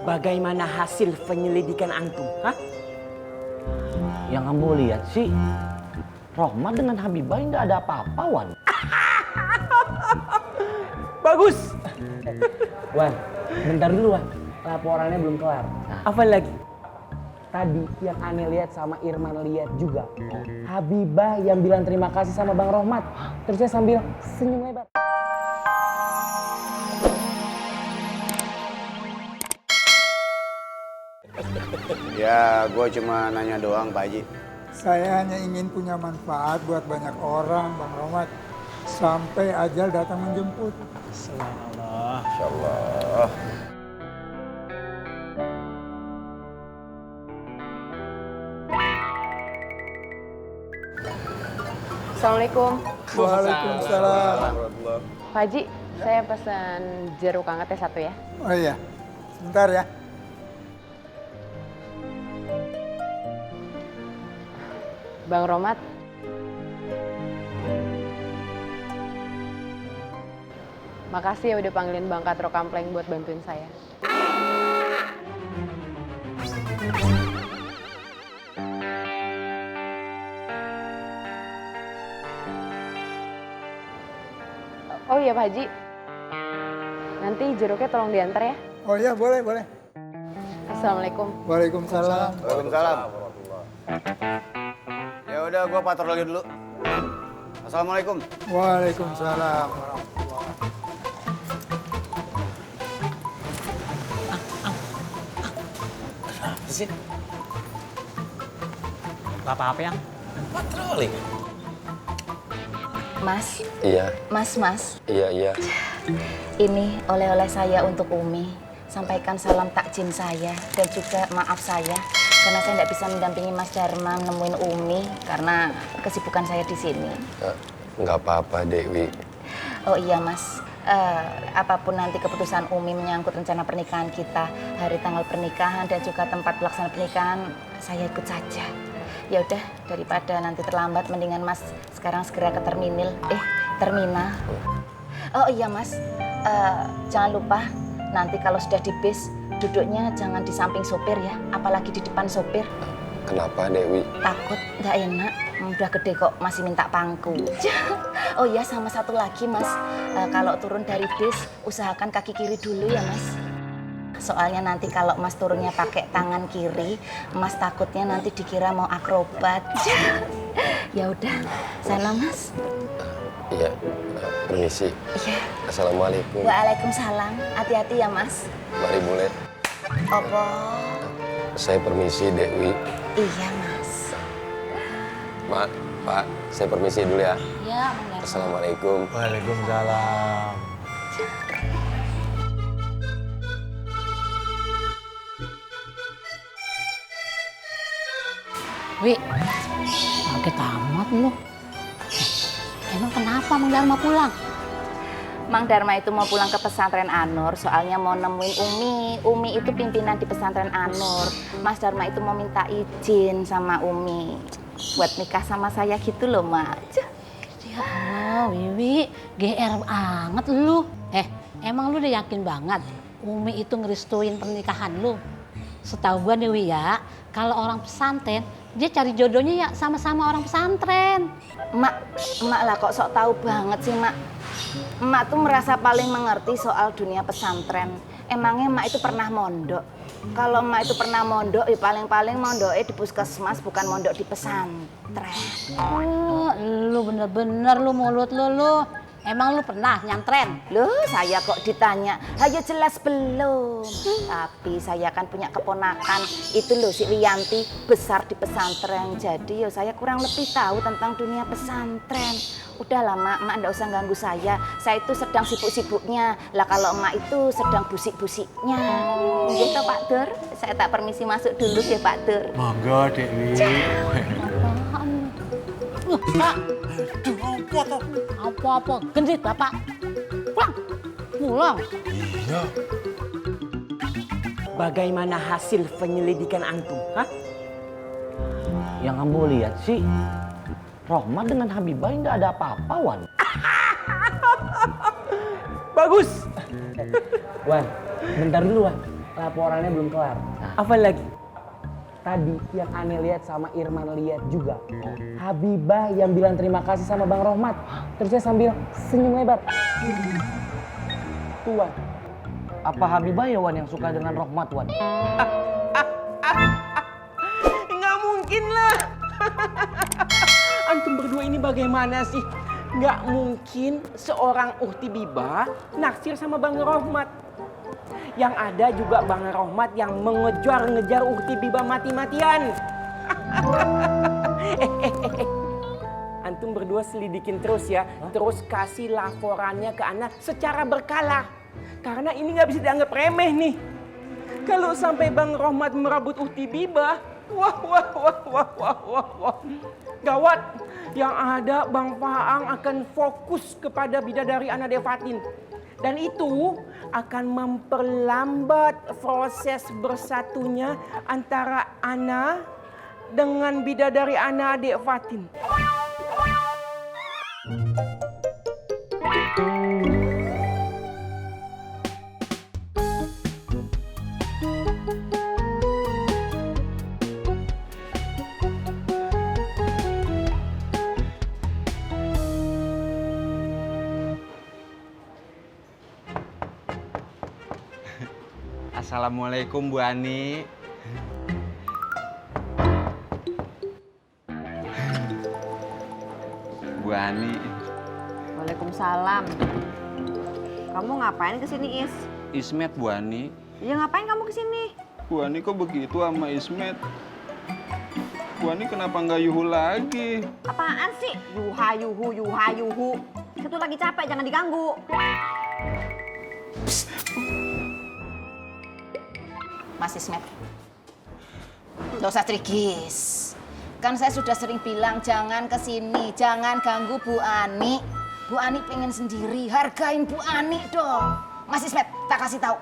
Bagaimana hasil penyelidikan antum? Hah? Yang kamu lihat sih, Rohmat dengan Habibah nggak ada apa-apa, Wan. Bagus. Wan, bentar dulu, Wan. Laporannya belum kelar. Nah, Apa lagi? tadi yang aneh lihat sama Irman lihat juga. Habibah yang bilang terima kasih sama Bang Rohmat. Terusnya sambil senyum lebar. Ya, gue cuma nanya doang, Pak Haji. Saya hanya ingin punya manfaat buat banyak orang, Bang Rohmat. Sampai ajal datang menjemput. Insyaallah. Assalamualaikum. Waalaikumsalam. Pak Haji, saya pesan jeruk hangatnya satu ya. Oh iya, sebentar ya. Bang Romat. Makasih ya udah panggilin Bang Katro Kampleng buat bantuin saya. Oh iya Pak Haji, nanti jeruknya tolong diantar ya. Oh iya, boleh, boleh. Assalamualaikum. Waalaikumsalam. Waalaikumsalam. Ya udah, gue patroli dulu. Assalamualaikum. Waalaikumsalam. Gak apa-apa ya? Patroli. Mas, Iya, mas. iya. Ini oleh-oleh saya untuk Umi. Sampaikan salam takjin saya dan juga maaf saya karena saya tidak bisa mendampingi Mas Dharma nemuin Umi karena kesibukan saya di sini. Nggak apa-apa, Dewi. Oh iya Mas, apapun nanti keputusan Umi menyangkut rencana pernikahan kita, hari tanggal pernikahan dan juga tempat pelaksanaan pernikahan, saya ikut saja. Ya udah, daripada nanti terlambat, mendingan Mas sekarang segera ke terminal. Oh iya Mas, jangan lupa nanti kalau sudah di bis, duduknya jangan di samping sopir ya, apalagi di depan sopir. Kenapa, Dewi? Takut nggak enak, udah gede kok masih minta pangku. Oh iya, sama satu lagi Mas, kalau turun dari bis usahakan kaki kiri dulu ya Mas. Soalnya nanti kalau Mas turunnya pakai tangan kiri, Mas takutnya nanti dikira mau akrobat. Ya udah, sana Mas. Iya, permisi. Iya. Assalamualaikum. Waalaikumsalam. Hati-hati ya Mas. Mari boleh. Apa? Saya permisi, Dewi. Iya Mas. Mak, Pak, saya permisi dulu ya. Ya, Mas. Assalamualaikum. Waalaikumsalam. Wi, kaget amat lu. Emang kenapa Mang Dharma pulang? Mang Dharma itu mau pulang ke pesantren Anur, soalnya mau nemuin Umi. Umi itu pimpinan di pesantren Anur. Mas Dharma itu mau minta izin sama Umi buat nikah sama saya gitu loh, Mak. Ya Allah, Wiwi, GR banget lu. Emang lu udah yakin banget Umi itu ngerestuin pernikahan lu? Setahu gua nih Wi ya, kalau orang pesantren dia cari jodohnya ya sama-sama orang pesantren. Emak lah kok sok tahu banget sih, Mak. Emak tuh merasa paling mengerti soal dunia pesantren. Emangnya emak itu pernah mondok? Kalau emak itu pernah mondok, ya paling-paling mondoknya di puskesmas, bukan mondok di pesantren. Lu bener-bener lu mulut lu. Emang lu pernah nyantren? Loh, saya kok ditanya, ayo jelas belum. Tapi saya kan punya keponakan, itu loh si Rianti, besar di pesantren. Jadi ya saya kurang lebih tahu tentang dunia pesantren. Udahlah Mak ndak usah ganggu saya itu sedang sibuk-sibuknya. Lah kalau Mak itu sedang busik-busiknya. Gitu Pak Dur, saya tak permisi masuk dulu ya Pak Dur. Monggo, Dewi. Pak, apa-apa, gendit Bapak. Pulang. Iya. Bagaimana hasil penyelidikan antum? Hah? Yang kamu lihat sih, Rohmat dengan Habibah nggak ada apa-apa, Wan. Bagus. Wan, bentar dulu, Wan. laporannya belum kelar. Apa lagi? Tadi yang aneh lihat sama Irman lihat juga. Habibah yang bilang terima kasih sama Bang Rohmat. Terusnya sambil senyum lebar. Tuan, apa Habibah ya Wan yang suka dengan Rohmat Wan? Nggak mungkin lah. Antum berdua ini bagaimana sih? Nggak mungkin seorang Ukti Bibah naksir sama Bang Rohmat. Yang ada juga Bang Rohmat yang mengejar-ngejar Ukti Bibah mati-matian. Antum berdua selidikin terus ya. Terus kasih laporannya ke Ana secara berkala. Karena ini nggak bisa dianggap remeh nih. Kalau sampai Bang Rohmat merabut Ukti Bibah, wah. Gawat. Yang ada Bang Faang akan fokus kepada bidadari Ana Devatin. Dan itu akan memperlambat proses bersatunya antara Ana dengan bidadari Ana Devatin. Assalamualaikum Bu Ani. Bu Ani. Waalaikumsalam. Kamu ngapain kesini, Is? Ismet Bu Ani. Ya ngapain kamu kesini? Bu Ani kok begitu sama Ismet? Bu Ani kenapa nggak yuhu lagi? Apaan sih? Yuha yuhu. Itu lagi capek, jangan diganggu. Mas Ismet, nggak usah trigis. Kan saya sudah sering bilang jangan kesini, jangan ganggu Bu Ani. Bu Ani pengen sendiri, hargain Bu Ani dong. Mas Ismet, tak kasih tahu.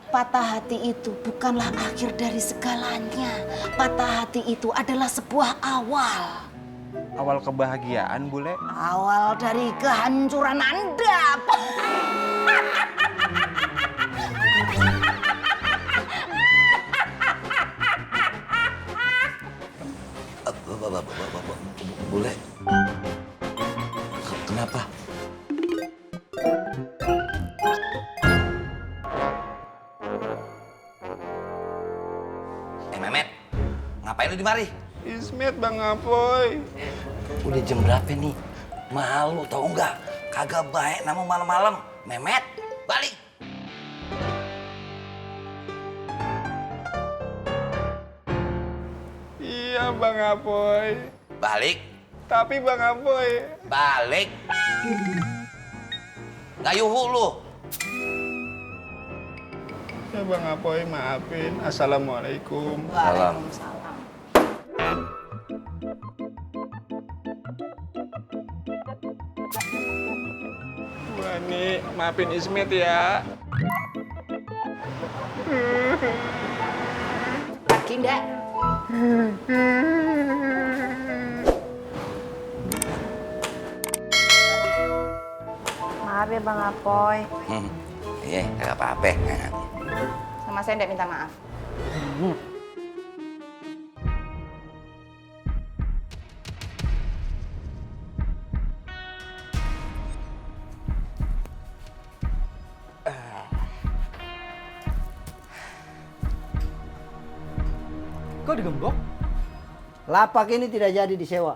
Patah hati itu bukanlah akhir dari segalanya. Patah hati itu adalah sebuah awal. Awal kebahagiaan, Bule. Awal dari kehancuran Anda. Bule. Kenapa? Mehmet, ngapain lu di mari? Ismet Bang Apoy. Udah jam berapa nih? Malu tau nggak? Kagak baik namu malam-malam. Mehmet, balik. Iya Bang Apoy. Balik. Tapi Bang Apoy. Balik. Nggak yuhu lu. Ya Bang Apoy, maafin. Assalamualaikum. Waalaikumsalam. Bu Ani, maafin Ismet ya. Pergi enggak? Maaf ya Bang Apoy. Iya, nggak apa-apa. Sama saya enggak minta maaf. Kok digembok? Lapak ini tidak jadi disewa.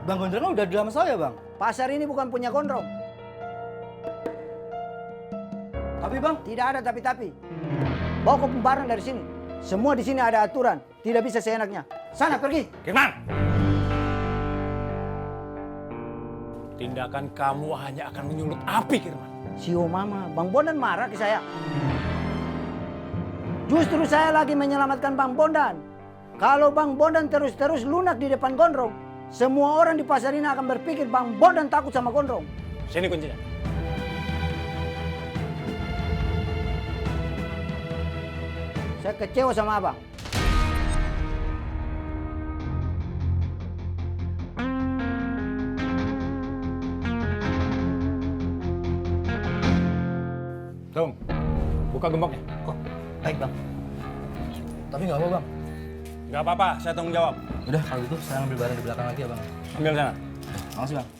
Bang Gondrong udah di dalam saya bang. Pasar ini bukan punya gondrong. Tapi bang, Tidak ada tapi-tapi. Bawa ke barang dari sini. Semua di sini ada aturan. Tidak bisa seenaknya. Sana pergi. Kirman! Tindakan kamu hanya akan menyulut api, Kirman. Sio mama, Bang Bondan marah ke saya. Justru saya lagi menyelamatkan Bang Bondan. Kalau Bang Bondan terus-terus lunak di depan gondrong, semua orang di pasar ini akan berpikir Bang Bondan takut sama gondrong. Sini kuncinya. Saya kecewa sama abang. buka gemboknya. Oh, baik bang. Tapi nggak apa bang. Nggak apa-apa, saya tanggung jawab. Udah kalau gitu saya ambil barang di belakang lagi ya bang. Ambil sana. Makasih bang.